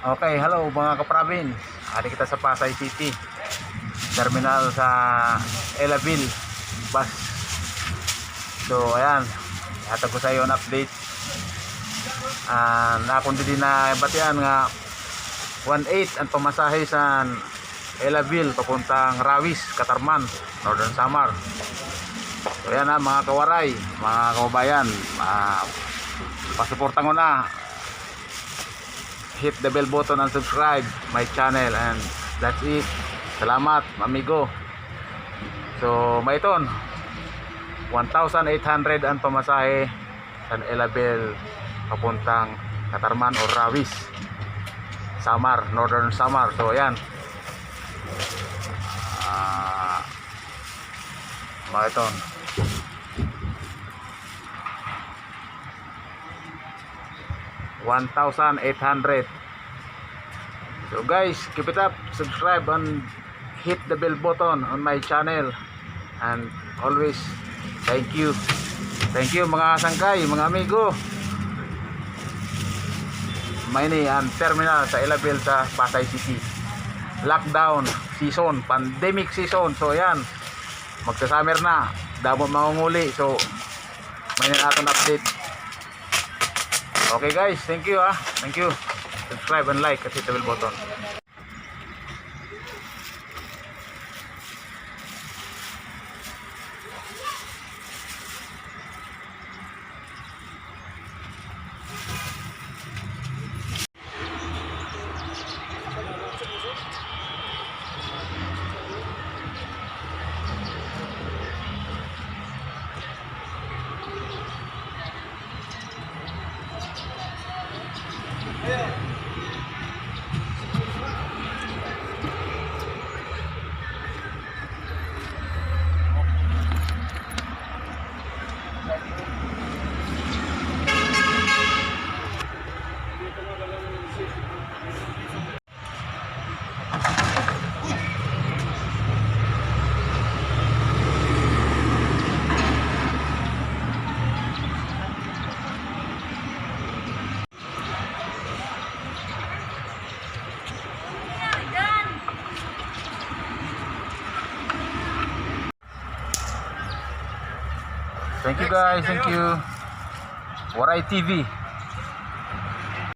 Okay, hello mga kaprabin. Hari kita sa Pasay City. Terminal sa Elabil bus. So, ayan. Hatag ko sa iyo ang update. Nakundi din na batian nga 1.8 ang pamasahe sa Elabil papuntang Rawis, Katarman, Northern Samar. So, ayan mga kawaray, mga kababayan. Pasuportan ko na. Hit the bell button and subscribe my channel, and that's it. Salamat amigo. So maiton 1,800 ang pamasahe sa Elabil papuntang Katarman o Rawis, Samar, Northern Samar. So ayan, maiton 1,800. So guys, keep it up, subscribe and hit the bell button on my channel, and always thank you mga sangkay, mga amigo. Maini ang terminal sa Elabil sa Pasay City. Lockdown season, pandemic season. So yan, magsa-summer na, damo mangunguli. So may natin update. Okay guys, thank you thank you. Subscribe and like at hit the bell button. Thank you guys, thank you. Waray TV.